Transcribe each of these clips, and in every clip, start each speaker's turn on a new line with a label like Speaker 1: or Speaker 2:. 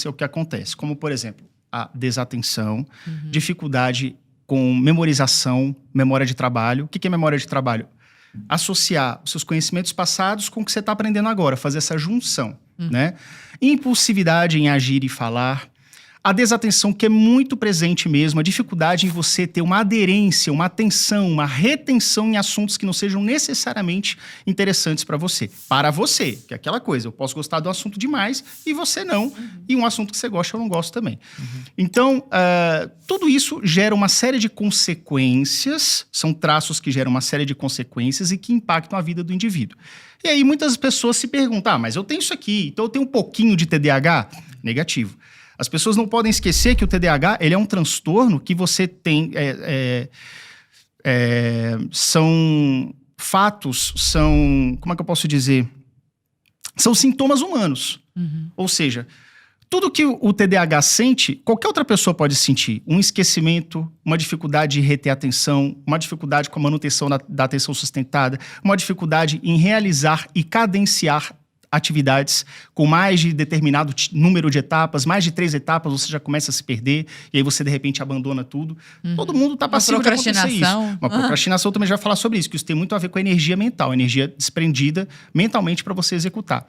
Speaker 1: é o que acontece. Como, por exemplo, a desatenção, dificuldade com memorização, memória de trabalho. O que é memória de trabalho? Associar os seus conhecimentos passados com o que você está aprendendo agora, fazer essa junção, né? Impulsividade em agir e falar. A desatenção, que é muito presente mesmo, a dificuldade em você ter uma aderência, uma atenção, uma retenção em assuntos que não sejam necessariamente interessantes para você. Para você, que é aquela coisa, eu posso gostar do assunto demais e você não, e um assunto que você gosta eu não gosto também. Então, tudo isso gera uma série de consequências, são traços que geram uma série de consequências e que impactam a vida do indivíduo. E aí muitas pessoas se perguntam, mas eu tenho isso aqui, então eu tenho um pouquinho de TDAH? Negativo. As pessoas não podem esquecer que o TDAH ele é um transtorno que você tem... são fatos, são... Como é que eu posso dizer? São sintomas humanos. Ou seja, tudo que o TDAH sente, qualquer outra pessoa pode sentir. Um esquecimento, uma dificuldade de reter a atenção, uma dificuldade com a manutenção da atenção sustentada, uma dificuldade em realizar e cadenciar atividades com mais de determinado número de etapas, mais de 3 etapas, você já começa a se perder, e aí você, de repente, abandona tudo. Todo mundo está passivo de acontecer isso. Uma procrastinação também já vai falar sobre isso, que isso tem muito a ver com a energia mental, a energia desprendida mentalmente para você executar.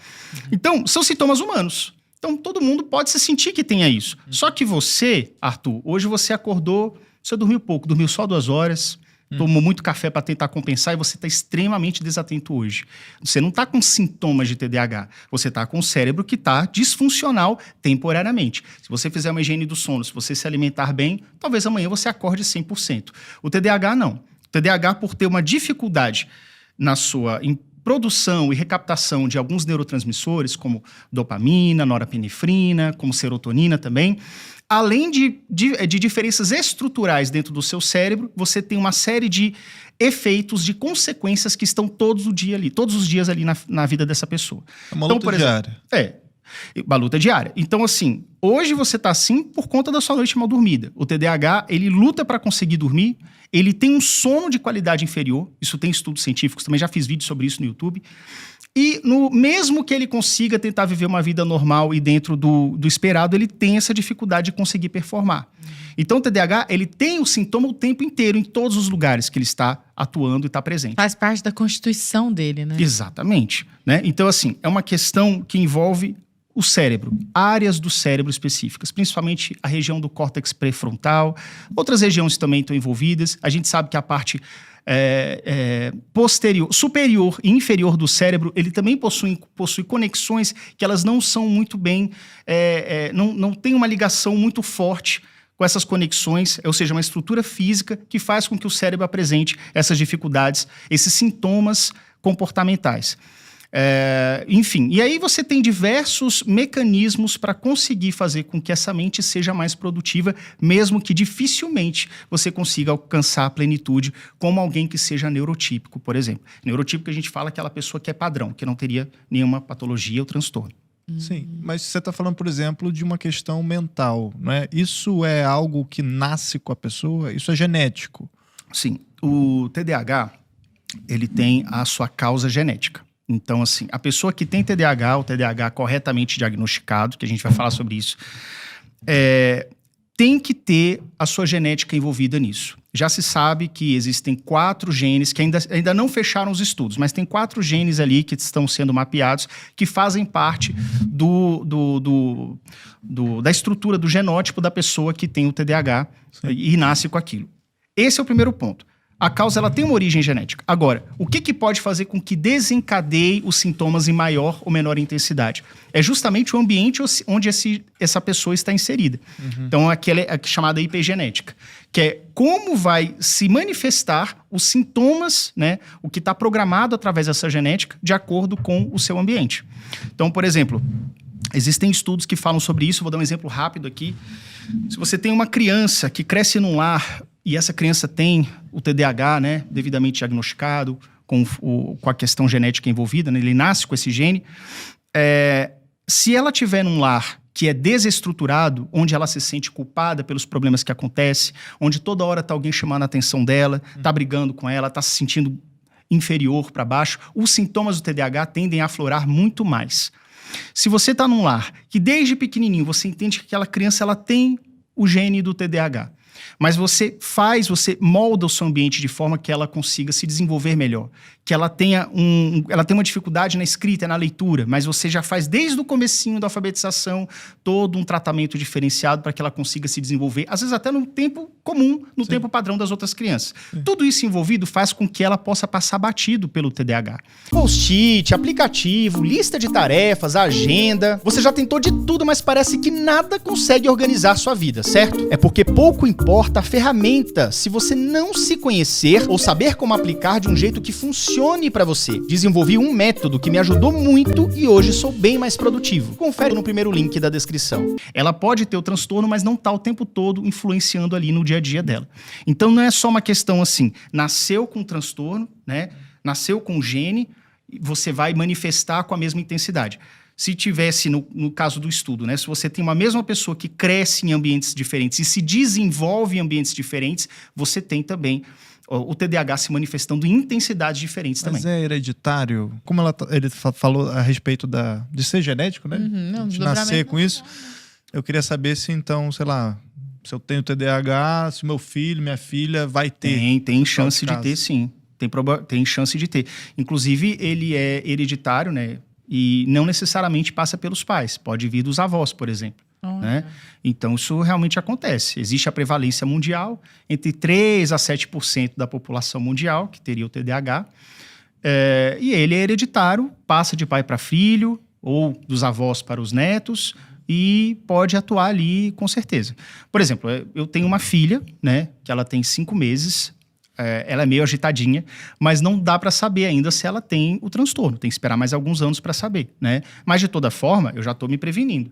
Speaker 1: Então, são sintomas humanos. Então, todo mundo pode se sentir que tenha isso. Só que você, Arthur, hoje você acordou, você dormiu pouco, dormiu só 2 horas... Tomou muito café para tentar compensar e você está extremamente desatento hoje. Você não está com sintomas de TDAH. Você está com o cérebro que está disfuncional temporariamente. Se você fizer uma higiene do sono, se você se alimentar bem, talvez amanhã você acorde 100%. O TDAH não. O TDAH, por ter uma dificuldade na sua produção e recaptação de alguns neurotransmissores, como dopamina, norepinefrina, como serotonina também, além de diferenças estruturais dentro do seu cérebro, você tem uma série de efeitos, de consequências que estão todos os dias ali na vida dessa pessoa.
Speaker 2: É uma luta diária.
Speaker 1: Uma luta diária. Então, assim, hoje você está assim por conta da sua noite mal dormida. O TDAH, ele luta para conseguir dormir, ele tem um sono de qualidade inferior, isso tem estudos científicos, também já fiz vídeo sobre isso no YouTube. E mesmo que ele consiga tentar viver uma vida normal e dentro do esperado, ele tem essa dificuldade de conseguir performar. Então o TDAH, ele tem o sintoma o tempo inteiro, em todos os lugares que ele está atuando e está presente.
Speaker 3: Faz parte da constituição dele, né?
Speaker 1: Exatamente. Né? Então, assim, é uma questão que envolve o cérebro, áreas do cérebro específicas, principalmente a região do córtex pré-frontal. Outras regiões também estão envolvidas. A gente sabe que a parte posterior, superior e inferior do cérebro, ele também possui conexões que elas não são muito bem, não tem uma ligação muito forte com essas conexões, ou seja, uma estrutura física que faz com que o cérebro apresente essas dificuldades, esses sintomas comportamentais. Enfim, e aí você tem diversos mecanismos para conseguir fazer com que essa mente seja mais produtiva, mesmo que dificilmente você consiga alcançar a plenitude como alguém que seja neurotípico, por exemplo. Neurotípico a gente fala aquela pessoa que é padrão, que não teria nenhuma patologia ou transtorno.
Speaker 2: Sim, mas você está falando, por exemplo, de uma questão mental, não é? Isso é algo que nasce com a pessoa? Isso é genético?
Speaker 1: Sim, o TDAH, ele tem a sua causa genética. Então, assim, a pessoa que tem TDAH, o TDAH corretamente diagnosticado, que a gente vai falar sobre isso, tem que ter a sua genética envolvida nisso. Já se sabe que existem 4 genes, que ainda não fecharam os estudos, mas tem 4 genes ali que estão sendo mapeados, que fazem parte da estrutura, do genótipo da pessoa que tem o TDAH e nasce com aquilo. Esse é o primeiro ponto. A causa, ela tem uma origem genética. Agora, o que pode fazer com que desencadeie os sintomas em maior ou menor intensidade? É justamente o ambiente onde essa pessoa está inserida. Então, aquela é chamada hipergenética, que é como vai se manifestar os sintomas, né, o que está programado através dessa genética, de acordo com o seu ambiente. Então, por exemplo, existem estudos que falam sobre isso, vou dar um exemplo rápido aqui. Se você tem uma criança que cresce num lar e essa criança tem o TDAH, né, devidamente diagnosticado, com a questão genética envolvida, né, ele nasce com esse gene, se ela tiver num lar que é desestruturado, onde ela se sente culpada pelos problemas que acontecem, onde toda hora está alguém chamando a atenção dela, está brigando com ela, está se sentindo inferior para baixo, os sintomas do TDAH tendem a aflorar muito mais. Se você está num lar que desde pequenininho você entende que aquela criança ela tem o gene do TDAH, mas você molda o seu ambiente de forma que ela consiga se desenvolver melhor, que ela tenha uma dificuldade na escrita, na leitura, mas você já faz desde o comecinho da alfabetização todo um tratamento diferenciado para que ela consiga se desenvolver, às vezes até no tempo comum, no tempo padrão das outras crianças. Tudo isso envolvido faz com que ela possa passar batido pelo TDAH. Post-it, aplicativo, lista de tarefas, agenda. Você já tentou de tudo, mas parece que nada consegue organizar sua vida, certo? É porque pouco importa a ferramenta se você não se conhecer ou saber como aplicar de um jeito que funcione para você. Desenvolvi um método que me ajudou muito e hoje sou bem mais produtivo. Confere no primeiro link da descrição. Ela pode ter o transtorno, mas não tá o tempo todo influenciando ali no dia a dia dela. Então não é só uma questão assim, nasceu com transtorno, né? Nasceu com gene, você vai manifestar com a mesma intensidade. Se tivesse, no caso do estudo, né? Se você tem uma mesma pessoa que cresce em ambientes diferentes e se desenvolve em ambientes diferentes, você tem também o TDAH se manifestando em intensidades diferentes também.
Speaker 2: Mas é hereditário? Como ele falou a respeito de ser genético, né? De nascer com isso. Eu queria saber se então, sei lá, se eu tenho TDAH, se meu filho, minha filha vai ter.
Speaker 1: Tem chance de ter, sim. Tem chance de ter. Inclusive, ele é hereditário, né? E não necessariamente passa pelos pais. Pode vir dos avós, por exemplo. Né? Então, isso realmente acontece. Existe a prevalência mundial, entre 3% a 7% da população mundial que teria o TDAH. E ele é hereditário, passa de pai para filho, ou dos avós para os netos, e pode atuar ali com certeza. Por exemplo, eu tenho uma filha, né, que ela tem 5 meses, ela é meio agitadinha, mas não dá para saber ainda se ela tem o transtorno. Tem que esperar mais alguns anos para saber, né? Mas, de toda forma, eu já estou me prevenindo.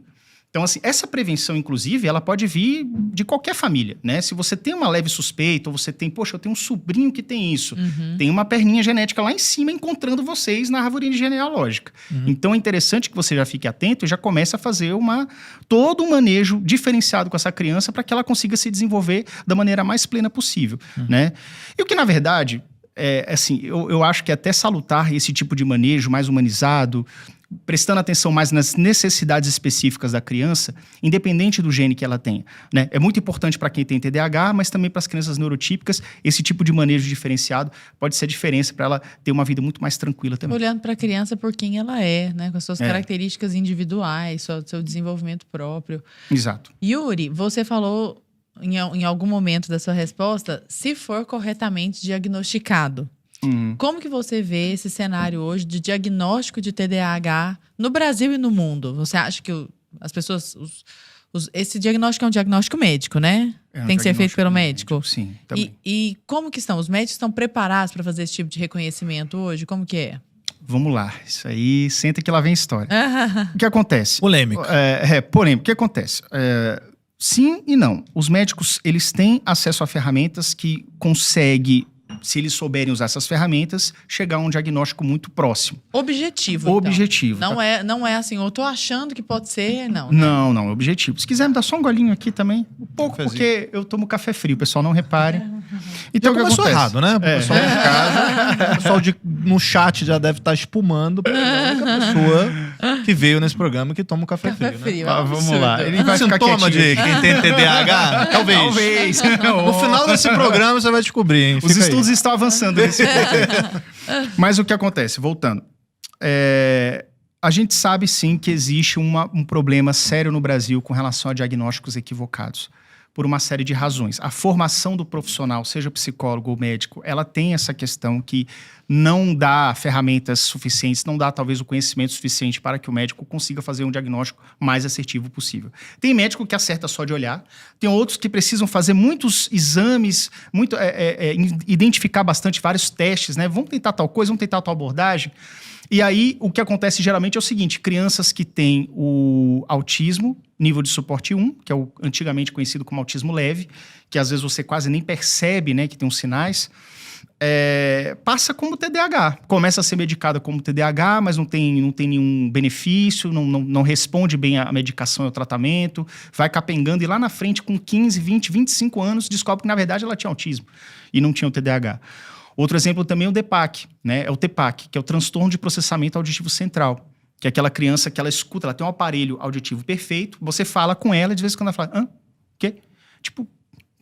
Speaker 1: Então, assim, essa prevenção, inclusive, ela pode vir de qualquer família, né? Se você tem uma leve suspeita, ou você tem, poxa, eu tenho um sobrinho que tem isso, tem uma perninha genética lá em cima encontrando vocês na árvore genealógica. Então, é interessante que você já fique atento e já comece a fazer todo um manejo diferenciado com essa criança para que ela consiga se desenvolver da maneira mais plena possível, né? E o que, na verdade, assim, eu acho que é até salutar esse tipo de manejo mais humanizado, prestando atenção mais nas necessidades específicas da criança, independente do gene que ela tenha, né? É muito importante para quem tem TDAH, mas também para as crianças neurotípicas, esse tipo de manejo diferenciado pode ser a diferença para ela ter uma vida muito mais tranquila também.
Speaker 3: Olhando para a criança por quem ela é, né? Com as suas características individuais, seu desenvolvimento próprio.
Speaker 1: Exato.
Speaker 3: Yuri, você falou em algum momento da sua resposta, se for corretamente diagnosticado. Como que você vê esse cenário hoje de diagnóstico de TDAH no Brasil e no mundo? Você acha que as pessoas... esse diagnóstico é um diagnóstico médico, né? Tem que ser feito pelo médico?
Speaker 1: Sim, também.
Speaker 3: E como que estão? Os médicos estão preparados para fazer esse tipo de reconhecimento hoje? Como que é?
Speaker 1: Vamos lá. Isso aí, senta que lá vem a história. O que acontece?
Speaker 2: Polêmico.
Speaker 1: Polêmico. O que acontece? Sim e não. Os médicos, eles têm acesso a ferramentas que conseguem, se eles souberem usar essas ferramentas, chegar a um diagnóstico muito próximo.
Speaker 3: Objetivo, então.
Speaker 1: Objetivo.
Speaker 3: Não é assim, eu tô achando que pode ser, não.
Speaker 1: Não, é objetivo. Se quiser me dar só um golinho aqui também, um pouco, porque eu tomo café frio, pessoal, não repare.
Speaker 2: Então, já começou errado, né? O pessoal de casa, o pessoal no chat já deve estar espumando pra a única pessoa que veio nesse programa que toma um café frio, né?
Speaker 1: Vamos lá. Ele vai ficar
Speaker 2: sintoma de quem tem TDAH? Talvez. No final desse programa você vai descobrir, hein?
Speaker 1: Os estudos estão avançando nesse ponto. Mas o que acontece? Voltando. A gente sabe, sim, que existe um problema sério no Brasil com relação a diagnósticos equivocados, por uma série de razões. A formação do profissional, seja psicólogo ou médico, ela tem essa questão que não dá ferramentas suficientes, não dá talvez o conhecimento suficiente para que o médico consiga fazer um diagnóstico mais assertivo possível. Tem médico que acerta só de olhar, tem outros que precisam fazer muitos exames, identificar bastante vários testes, né? Vamos tentar tal coisa, vamos tentar tal abordagem. E aí, o que acontece geralmente é o seguinte, crianças que têm o autismo, nível de suporte 1, que é o antigamente conhecido como autismo leve, que às vezes você quase nem percebe, né, que tem os sinais, passa como TDAH. Começa a ser medicada como TDAH, mas não tem nenhum benefício, não responde bem à medicação e ao tratamento, vai capengando e lá na frente, com 15, 20, 25 anos, descobre que na verdade ela tinha autismo e não tinha o TDAH. Outro exemplo também é o DPAC, né? É o TPAC, que é o transtorno de processamento auditivo central. que é aquela criança que ela escuta, ela tem um aparelho auditivo perfeito, você fala com ela, de vez em quando ela fala, hã? O quê? Tipo,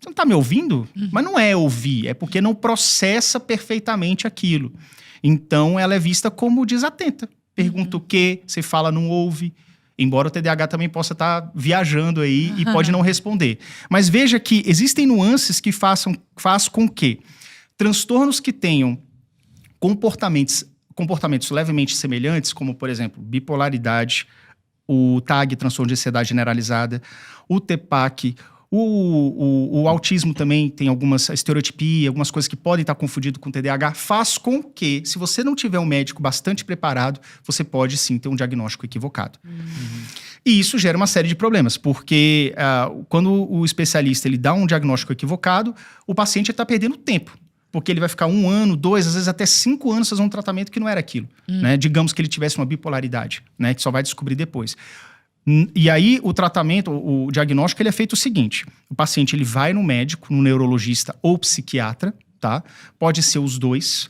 Speaker 1: você não tá me ouvindo? Mas não é ouvir, é porque não processa perfeitamente aquilo. Então, ela é vista como desatenta. Pergunta o quê, você fala, não ouve. Embora o TDAH também possa estar viajando aí e pode não responder. Mas veja que existem nuances que faz com que transtornos que tenham comportamentos levemente semelhantes, como, por exemplo, bipolaridade, o TAG, transtorno de ansiedade generalizada, o TPAC, o autismo também tem algumas estereotipia, algumas coisas que podem estar confundido com o TDAH, faz com que, se você não tiver um médico bastante preparado, você pode sim ter um diagnóstico equivocado. E isso gera uma série de problemas, porque quando o especialista ele dá um diagnóstico equivocado, o paciente está perdendo tempo. Porque ele vai ficar 1 ano, 2, às vezes até 5 anos fazendo um tratamento que não era aquilo. Né? Digamos que ele tivesse uma bipolaridade, né? Que só vai descobrir depois. E aí o tratamento, o diagnóstico, ele é feito o seguinte. O paciente ele vai no médico, no neurologista ou psiquiatra, tá? Pode ser os dois.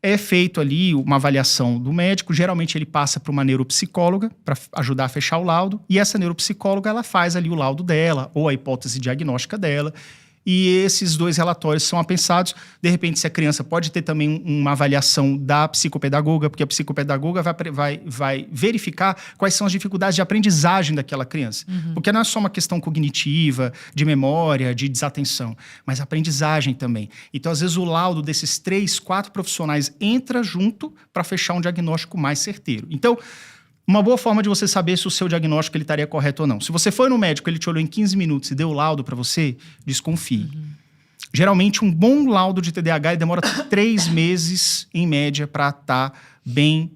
Speaker 1: É feito ali uma avaliação do médico. Geralmente ele passa para uma neuropsicóloga para ajudar a fechar o laudo. E essa neuropsicóloga ela faz ali o laudo dela ou a hipótese diagnóstica dela. E esses 2 relatórios são apensados. De repente, se a criança pode ter também uma avaliação da psicopedagoga, porque a psicopedagoga vai verificar quais são as dificuldades de aprendizagem daquela criança. Porque não é só uma questão cognitiva, de memória, de desatenção, mas aprendizagem também. Então, às vezes, o laudo desses 3, 4 profissionais entra junto para fechar um diagnóstico mais certeiro. Então, uma boa forma de você saber se o seu diagnóstico ele estaria correto ou não. Se você foi no médico, ele te olhou em 15 minutos e deu o laudo para você, desconfie. Geralmente, um bom laudo de TDAH ele demora 3 meses, em média, para estar bem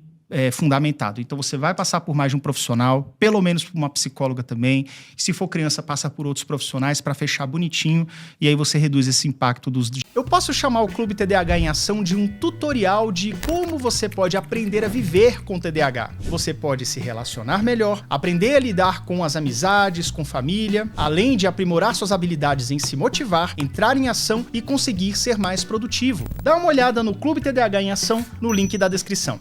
Speaker 1: fundamentado. Então, você vai passar por mais de um profissional, pelo menos por uma psicóloga também. Se for criança, passa por outros profissionais para fechar bonitinho e aí você reduz esse impacto dos... Eu posso chamar o Clube TDAH em Ação de um tutorial de como você pode aprender a viver com TDAH. Você pode se relacionar melhor, aprender a lidar com as amizades, com família, além de aprimorar suas habilidades em se motivar, entrar em ação e conseguir ser mais produtivo. Dá uma olhada no Clube TDAH em Ação no link da descrição.